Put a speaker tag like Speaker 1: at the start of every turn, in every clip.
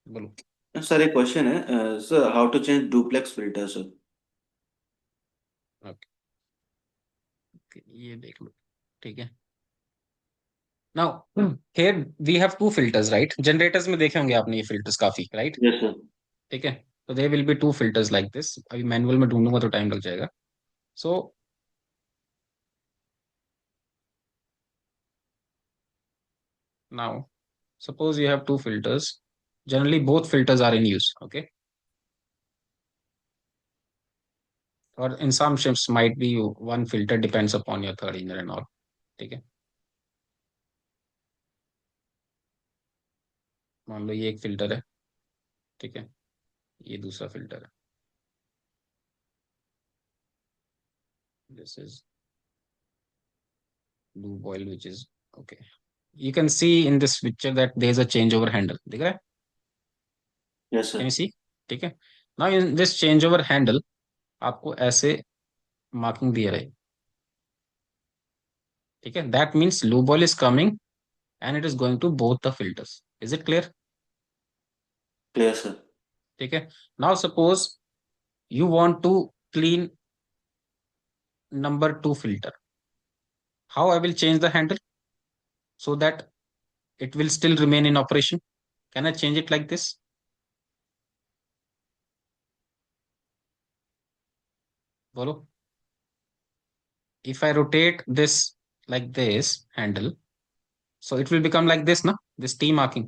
Speaker 1: बोलो।
Speaker 2: सर एक क्वेश्चन है sir, how to change duplex filter sir?
Speaker 1: Okay, ये देख लो। ठीक है, now here we have two filters, right? Generators में देखे होंगे आपने ये फिल्टर्स काफी, राइट?
Speaker 2: Yes sir.
Speaker 1: ठीक है, तो there will be two filters like this. अभी मैनुअल में ढूंढूंगा तो टाइम लग जाएगा। So now suppose you have two filters. Generally both filters are in use, okay? Or in some ships might be one filter, depends upon your third engine and all. ठीक है, मान लो ये एक फिल्टर है, ठीक है, ये दूसरा फिल्टर है। This is lube oil which is okay. You can see in this picture that there is a changeover handle, दिख रहा है?
Speaker 2: Yes
Speaker 1: Can
Speaker 2: sir.
Speaker 1: you see? ठीक है, now in this changeover handle आपको ऐसे मार्किंग दिया रहे, ठीक है? That means lube oil is coming and it is going to both the filters. Is it clear?
Speaker 2: Clear sir.
Speaker 1: ठीक है, now suppose you want to clean number two filter. How I will change the handle so that it will still remain in operation? Can I change it like this? Bolo. If I rotate this like this handle, so it will become like this, na? This T marking.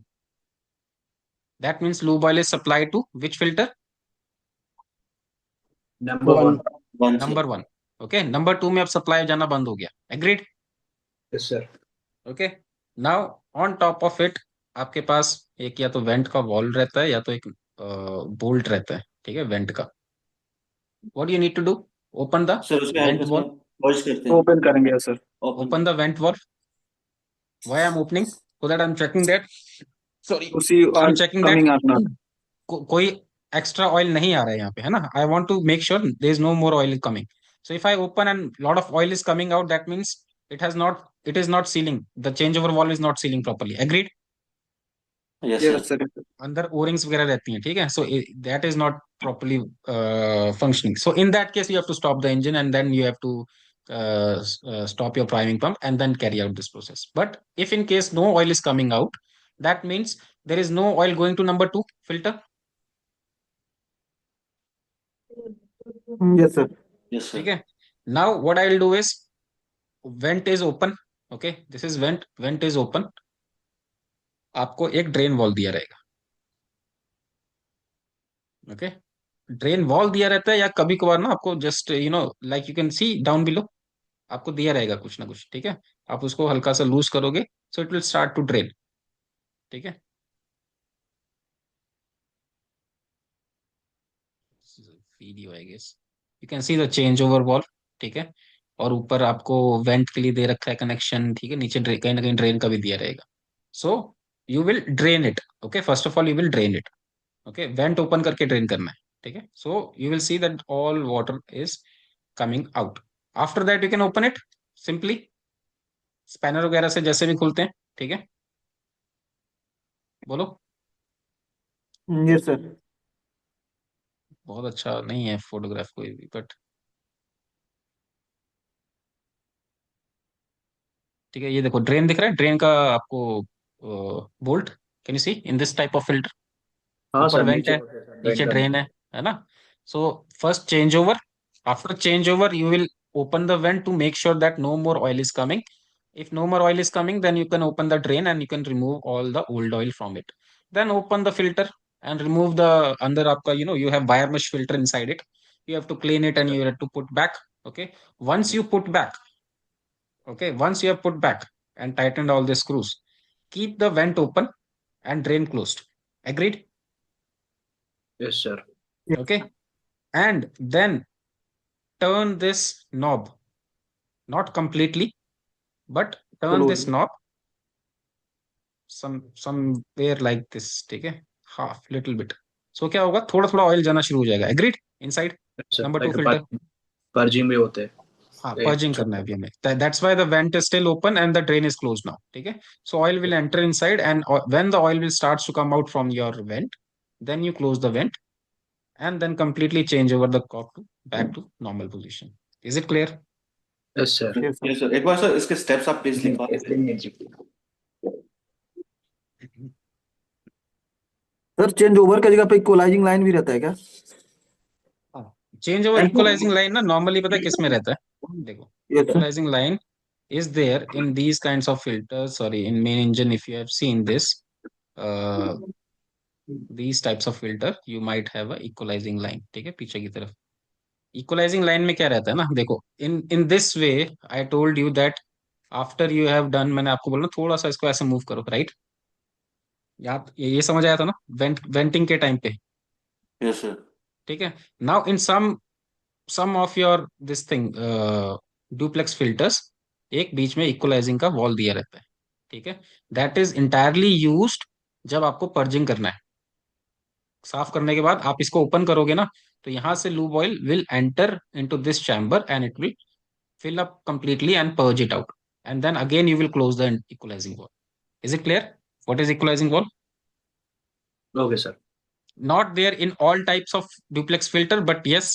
Speaker 1: That means lube oil is supplied to which filter?
Speaker 3: Number
Speaker 2: one.
Speaker 3: One.
Speaker 2: One sir.
Speaker 1: Number one. Okay. Number two में अब supply जाना बंद हो गया. Agreed?
Speaker 3: Yes sir.
Speaker 1: Okay. Now on top of it, आपके पास एक या तो वेंट का वॉल रहता है या तो एक बोल्ट रहता है, ठीक है, वेंट का। What do you need to do? Open the
Speaker 2: sir उसके हेल्प
Speaker 1: vent
Speaker 2: से
Speaker 1: valve.
Speaker 2: वॉइस करते हैं।
Speaker 3: ओपन करेंगे sir.
Speaker 2: Open.
Speaker 1: Open the vent valve. Why I'm opening? So that I'm checking that. Sorry,
Speaker 3: उसी
Speaker 1: I'm
Speaker 3: और
Speaker 1: checking that
Speaker 3: coming अपना।
Speaker 1: कोई extra oil नहीं आ रहा है यहाँ पे, है ना? I want to make sure there is no more oil coming. So if I open and lot of oil is coming out, that means it is not sealing, the change over valve is not sealing properly. Agreed?
Speaker 2: Yes sir.
Speaker 3: Yes sir.
Speaker 1: अंदर O rings वगैरह रहती हैं, ठीक है, so that is not properly functioning. So in that case you have to stop the engine and then you have to stop your priming pump and then carry out this process. But if in case no oil is coming out, that means there is no oil going to number two filter.
Speaker 3: Yes sir.
Speaker 2: Yes
Speaker 1: ठीक
Speaker 2: sir.
Speaker 1: है, now what I will do is went is open. Okay, this is went, went is open. आपको एक drain wall दिया रहेगा. Okay, drain wall दिया रहता है या कभी कभार ना आपको just like you can C down below, आपको दिया रहेगा कुछ ना कुछ, ठीक है? आप उसको हल्का सा लूज करोगे, so it will start to drain. ठीक है, video I guess you can see the change over valve. ठीक है, और ऊपर आपको वेंट के लिए दे रखा है कनेक्शन, ठीक है, नीचे कहीं ना कहीं ड्रेन का भी दिया रहेगा. So you will drain it. Okay, first of all you will drain it. Okay, went open करके ड्रेन करना है. ठीक है, so you will see that all water is coming out. After that you can open it simply, spanner वगैरह से जैसे भी खुलते हैं. ठीक है, बोलो.
Speaker 3: Yes sir.
Speaker 1: बहुत अच्छा नहीं है फोटोग्राफ कोई भी, बट ठीक है, ये देखो ड्रेन दिख रहा है, ड्रेन का आपको bolt. Can you see in this type of filter?
Speaker 3: हाँ
Speaker 1: ऊपर
Speaker 3: सर,
Speaker 1: वेंट
Speaker 3: नीचे
Speaker 1: है,
Speaker 3: ड्रेन
Speaker 1: नीचे
Speaker 3: करना।
Speaker 1: ड्रेन है ना? So first change over, after change over you will open the vent to make sure that no more oil is coming. If no more oil is coming, then you can open the drain and you can remove all the old oil from it. Then open the filter and remove the under आपका you have wire mesh filter inside it. You have to clean it and you have to put back. Okay, once you put back, okay, once you have put back and tightened all the screws, keep the vent open and drain closed. Agreed?
Speaker 3: Yes sir.
Speaker 1: Okay, and then turn this knob, not completely, but turn this
Speaker 3: close.
Speaker 1: knob somewhere like this. ठीक है, half little bit. So क्या होगा, थोड़ा थोड़ा oil जाना शुरू हो जाएगा. Agreed? Inside
Speaker 3: sir,
Speaker 1: number two
Speaker 3: like
Speaker 1: filter.
Speaker 3: Purging भी होते हैं।
Speaker 1: हाँ,
Speaker 3: एक
Speaker 1: पर्जिंग करना है
Speaker 3: छोटा।
Speaker 1: अभी हमें. That's why the vent is still open and the drain is close now. ठीक है, so oil will enter inside and when the oil will starts to come out from your vent, then you close the vent, and then completely change over the cork to back to normal position. Is it clear?
Speaker 3: Yes sir.
Speaker 2: Yes sir, एक बार sir इसके steps आप please लिखवा दीजिए।
Speaker 4: Sir change over का जगह पे equalising line भी रहता है क्या?
Speaker 1: चेंज ओवर इक्वलाइजिंग लाइन ना नॉर्मली पता है किस में रहता है? देखो,
Speaker 4: Yes, sir.
Speaker 1: equalizing line is there in these kinds of filters. Sorry, in main engine, if you have seen this, these types of filter, you might have a equalizing line. ठीक है, पीछे की तरफ इक्वलाइजिंग लाइन में क्या रहता है ना, देखो, in this way I told you that after you have done, मैंने आपको बोला थोड़ा सा इसको ऐसे मूव करो, राइट? ये समझ आया था ना वेंटिंग के टाइम पे?
Speaker 2: Yes sir.
Speaker 1: ठीक है, now in some of your this thing duplex filters, एक बीच में इक्वलाइजिंग का वॉल दिया रहता है, ठीक है? दैट इज इंटायरली यूज्ड जब आपको पर्जिंग करना है। साफ करने के बाद आप इसको ओपन करोगे ना, तो यहां से lube oil will enter into this chamber and it will fill up completely and purge it out, and then again you will close the equalizing wall. Is it clear what is equalizing wall?
Speaker 3: Okay sir.
Speaker 1: Not there in all types of duplex filter, but yes,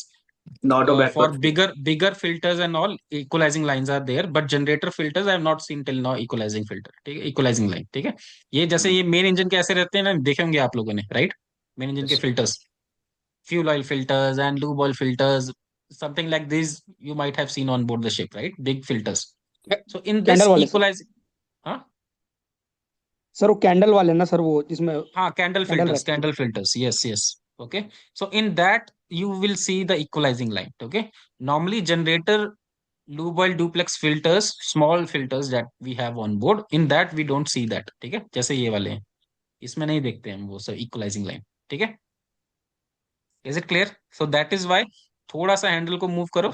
Speaker 3: not a
Speaker 1: for
Speaker 3: backward
Speaker 1: bigger filters and all, equalizing lines are there, but generator filters I have not seen till now equalizing filter, ठीक है, equalizing line, ठीक है? ये जैसे ये main engine के ऐसे रहते हैं ना, देखे होंगे आप लोगों ने, राइट? मेन इंजन के filters, fuel oil filters and lube oil filters, something like this you might have seen on board the ship, right? Big filters. So in this
Speaker 5: candle वाले सर,
Speaker 1: equalizing, हाँ
Speaker 5: sir वो candle वाले ना sir, वो जिसमें
Speaker 1: हाँ, candle
Speaker 5: candle
Speaker 1: filters,
Speaker 5: रहते हैं।
Speaker 1: Candle filters, yes, yes. Okay, so in that you will see the equalizing line. Okay, normally generator lube oil duplex filters, small filters that we have on board, in that we don't see that, ठीक है? जैसे ये वाले हैं, इसमें नहीं देखते हम वो सब इक्वलाइजिंग लाइन, ठीक है? Is it clear? So that is why थोड़ा सा हैंडल को मूव करो,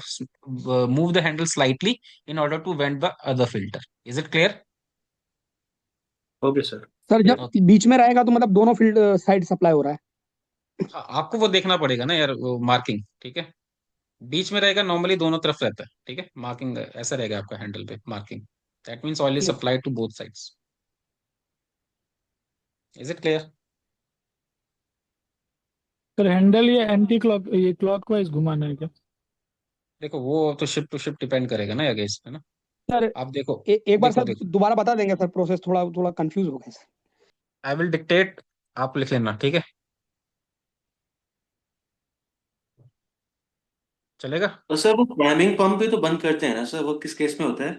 Speaker 1: move the handle slightly in order to vent the other filter. Is it clear?
Speaker 3: Okay sir.
Speaker 5: Sir जब
Speaker 1: Okay.
Speaker 5: बीच में रहेगा तो मतलब दोनों फील्ड साइड सप्लाई हो रहा है।
Speaker 1: आपको वो देखना पड़ेगा ना यार, वो मार्किंग, ठीक है? बीच में रहेगा, नॉर्मली दोनों तरफ रहता है, ठीक है? मार्किंग ऐसा रहेगा आपका हैंडल पे, marking, that means oil is
Speaker 5: yes
Speaker 1: supplied to both sides. Is it clear?
Speaker 6: Sir handle ये एंटी क्लॉक, ये क्लॉकवाइज घुमाना है क्या?
Speaker 1: देखो, वो तो शिप टू शिप डिपेंड करेगा ना, आगे है ना?
Speaker 5: सर,
Speaker 1: आप देखो,
Speaker 5: एक बार
Speaker 1: देखो
Speaker 5: सर
Speaker 1: देखो,
Speaker 5: दोबारा बता देंगे सर, प्रोसेस थोड़ा थोड़ा कंफ्यूज हो गया सर।
Speaker 1: आई विल डिक्टेट, आप लिख लेना, ठीक है? चलेगा?
Speaker 2: तो सर वो प्राइमिंग पंप भी तो बंद करते हैं ना सर, वो किस केस में होता है?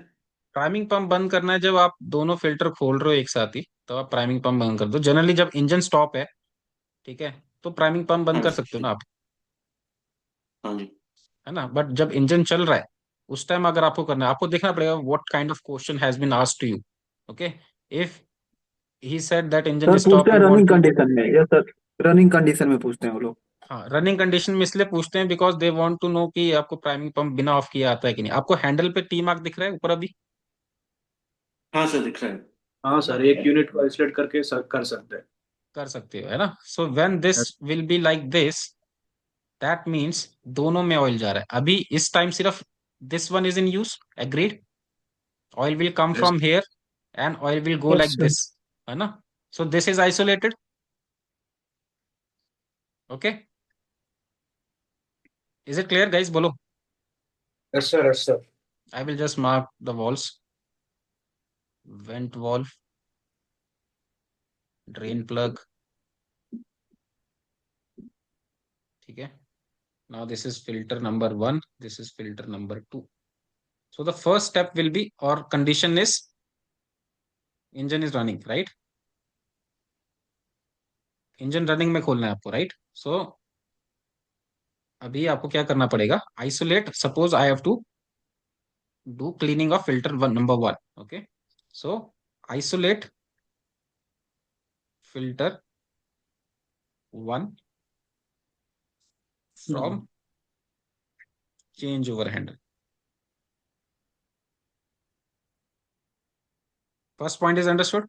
Speaker 1: प्राइमिंग पंप बंद करना है जब आप दोनों फिल्टर खोल रहे हो एक साथ ही, तो आप प्राइमिंग पंप बंद कर दो। जनरली जब इंजन स्टॉप है, ठीक है, तो प्राइमिंग पंप बंद
Speaker 2: हाँ
Speaker 1: कर
Speaker 2: जी।
Speaker 1: सकते हो ना आप,
Speaker 2: हाँ जी।
Speaker 1: है ना? बट जब इंजन चल रहा है, उस टाइम अगर आपको करना है, आपको देखना पड़ेगा what kind of question has been asked to you. Okay, if he said that engine
Speaker 4: sir
Speaker 1: is
Speaker 4: पूछते
Speaker 1: स्टॉप,
Speaker 4: हैं
Speaker 1: you want
Speaker 4: running
Speaker 1: to,
Speaker 4: condition में, यस सर, रनिंग कंडीशन में पूछते हैं वो लोग।
Speaker 1: हाँ, रनिंग कंडीशन में इसलिए पूछते हैं because they want to know कि आपको प्राइमिंग पंप बिना ऑफ किया आता है कि नहीं। आपको हैंडल पे टी मार्क दिख रहा है ऊपर अभी?
Speaker 2: हाँ सर, दिख रहा है।
Speaker 3: हाँ सर, एक यूनिट को आइसोलेट करके कर सकते हैं।
Speaker 1: कर सकते हो, है ना? So when this will be like this, that means दोनों में ऑयल जा रहा है अभी इस टाइम, सिर्फ this one is in use, agreed? Oil will come
Speaker 3: yes
Speaker 1: from here and oil will go
Speaker 6: yes
Speaker 1: like
Speaker 6: sir.
Speaker 1: This, है ना? So this is isolated. Okay, is it clear guys? बोलो।
Speaker 3: Yes sir. Yes sir.
Speaker 1: I will just mark the valves, vent valve, drain plug, ठीक है? Now this is filter number 1, this is filter number 2. So the first step will be, or condition is, engine is running, right? Engine running में खोलना है आपको, right? सो अभी आपको क्या करना पड़ेगा, isolate, suppose I have to do cleaning of filter one, number 1. Okay, so isolate filter 1 from change over handle. First point is understood?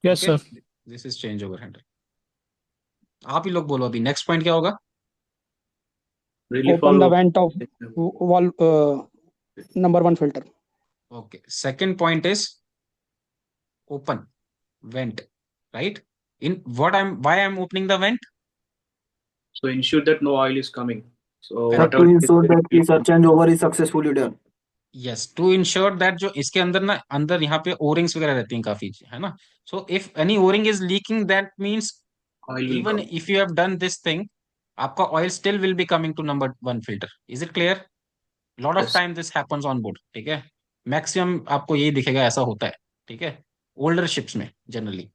Speaker 6: Yes
Speaker 1: okay,
Speaker 6: sir.
Speaker 1: This is change over handle. आप ही लोग बोलो अभी next point क्या होगा?
Speaker 5: Open the vent of valve number 1 filter.
Speaker 1: Okay, second point is open vent, right? Why I'm opening the vent?
Speaker 3: So ensure that no oil is coming. So
Speaker 4: Sir,
Speaker 1: Correct.
Speaker 4: to
Speaker 3: whatever
Speaker 4: ensure that the sir changeover is successfully done.
Speaker 1: Yes, to ensure that जो इसके अंदर ना अंदर यहाँ पे O-rings वगैरह रहती हैं काफी, है ना. So if any O-ring is leaking that means
Speaker 3: oil will
Speaker 1: even
Speaker 3: come.
Speaker 1: if you have done this thing, आपका oil still will be coming to number one filter. Is it clear? Lot of
Speaker 3: Yes.
Speaker 1: time this happens on board. ठीक है, maximum आपको यही दिखेगा, ऐसा होता है. ठीक है, ओल्डर शिप्स में जनरली.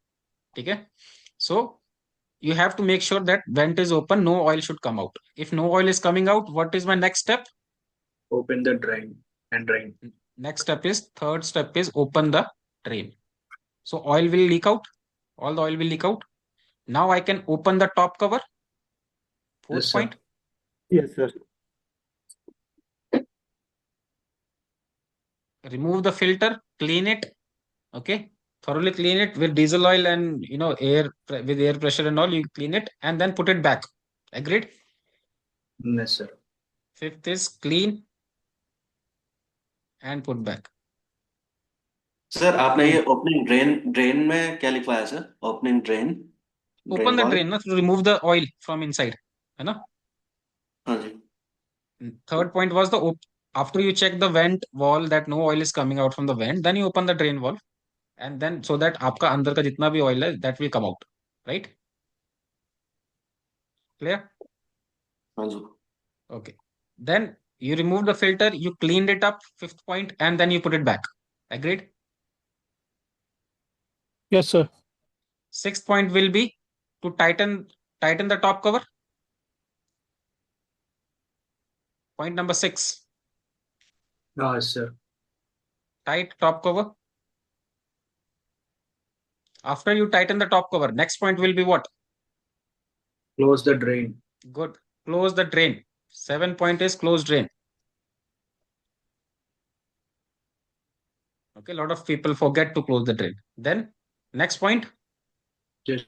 Speaker 1: ठीक है, सो you have to make sure that vent is open, no oil should come out. If no oil is coming out, what is my next step?
Speaker 3: Open the drain and drain.
Speaker 1: Next step is, third step is open the drain. So oil will leak out, all the oil will leak out. Now I can open the top cover. Fourth
Speaker 3: Yes, sir.
Speaker 1: point,
Speaker 4: Yes, sir.
Speaker 1: remove the filter, clean it. Okay, thoroughly clean it with diesel oil and with air pressure and all. You clean it and then put it back. Agreed?
Speaker 3: Yes, sir.
Speaker 1: Fifth is clean and put back.
Speaker 2: Sir आपने ये opening drain drain में क्या लिखवाया sir? Opening drain
Speaker 1: Open the
Speaker 2: वाल?
Speaker 1: drain na, to remove the oil from inside, है ना.
Speaker 2: हाँ जी.
Speaker 1: Third point was after you check the vent wall that no oil is coming out from the vent, then you open the drain wall, and then so that आपका अंदर का जितना भी oil है that will come out, right? Clear?
Speaker 2: हाँ जी.
Speaker 1: Okay. Then you remove the filter, you cleaned it up, fifth point, and then you put it back. Agreed?
Speaker 6: Yes, sir.
Speaker 1: Sixth point will be to tighten the top cover. Point number 6,
Speaker 3: Yes, sir.
Speaker 1: tight top cover. After you tighten the top cover, next point will be what?
Speaker 3: Close the drain.
Speaker 1: Good. Close the drain. 7 point is close drain. Okay, a lot of people forget to close the drain. Then next point,
Speaker 3: Just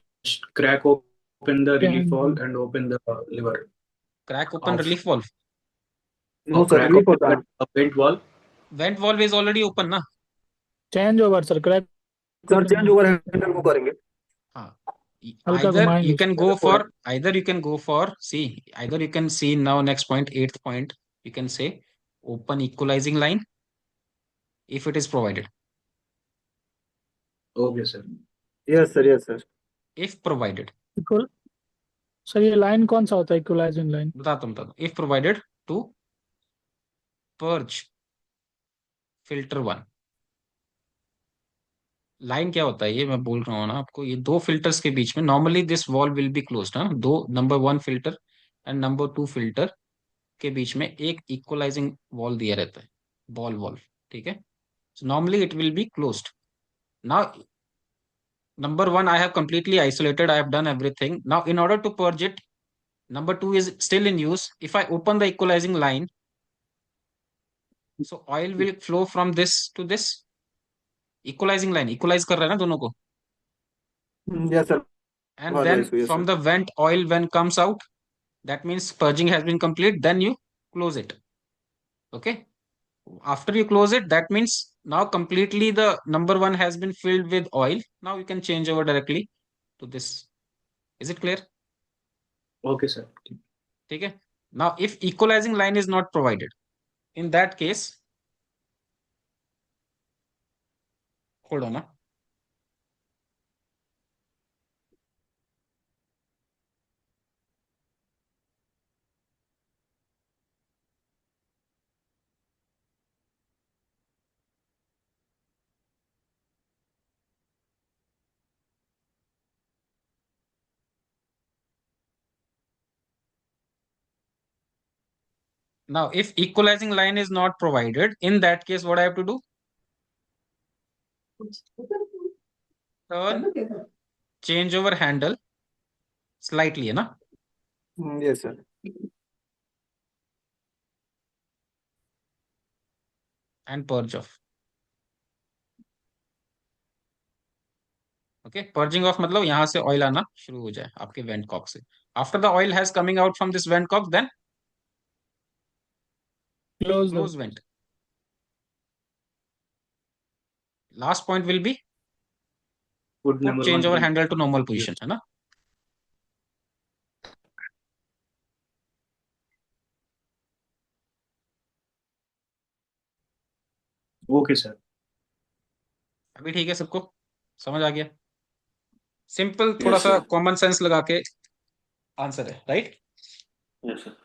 Speaker 3: crack open the relief
Speaker 6: And
Speaker 3: valve and open the lever.
Speaker 1: crack open
Speaker 3: Off.
Speaker 1: relief valve.
Speaker 4: No, sir.
Speaker 3: Crack
Speaker 4: Relief
Speaker 3: open
Speaker 4: होता है.
Speaker 3: the vent valve.
Speaker 1: Vent valve is already open na.
Speaker 6: change over, sir. Crack.
Speaker 4: Sir, changeover handle को करेंगे.
Speaker 1: हाँ.
Speaker 6: हल्का
Speaker 1: Either
Speaker 6: घुमाएंगे
Speaker 1: you can
Speaker 6: उसको.
Speaker 1: go for, either you can see now next point, eighth point, you can say open equalizing line if it is provided.
Speaker 3: Okay, sir.
Speaker 4: Yes, sir. Yes, sir.
Speaker 1: If provided,
Speaker 6: Equal. Sir ये line कौन सा होता है equalising line?
Speaker 1: बताता हूँ. If provided to purge filter 1. Line क्या होता है ये मैं बोल रहा हूँ ना आपको. ये दो फिल्टर्स के बीच में normally this wall will be closed. हाँ, दो number 1 filter and number 2 filter के बीच में एक इक्वलाइजिंग वॉल दिया रहता है, बॉल वॉल्व. ठीक है, so normally it will be closed. Now number 1 I have completely isolated, I have done everything. Now in order to purge it, number 2 is still in use. If I open the equalizing line, so oil will flow from this to this equalizing line. Equalize कर रहा है ना दोनों को.
Speaker 4: Yes, sir.
Speaker 1: And
Speaker 4: Follow
Speaker 1: then
Speaker 4: this. Yes,
Speaker 1: from
Speaker 4: sir.
Speaker 1: the vent oil when comes out, that means purging has been complete, then you close it. Okay, after you close it, that means now completely the number 1 has been filled with oil. Now you can change over directly to this. Is it clear?
Speaker 3: Okay, sir.
Speaker 1: ठीक है. Now if equalizing line is not provided, in that case, hold on. Now if equalizing line is not provided, in that case what I have to do? Turn changeover handle slightly, है ना,
Speaker 4: Yes, sir.
Speaker 1: and purge off. Okay, purging off मतलब यहाँ से oil आना शुरू हो जाए आपके वेंट कॉक से. After the oil has coming out from this vent cock, then
Speaker 6: Close the.
Speaker 1: close vent. Last point will be
Speaker 3: Put number
Speaker 1: change
Speaker 3: 1
Speaker 1: over
Speaker 3: pin.
Speaker 1: Handle to normal position, है ना?
Speaker 3: Okay, sir.
Speaker 1: अभी ठीक है सबको, समझ आ गया? Simple, थोड़ा
Speaker 2: yes
Speaker 1: सा
Speaker 2: सर,
Speaker 1: कॉमन सेंस लगा के आंसर है, राइट?
Speaker 2: Yes sir.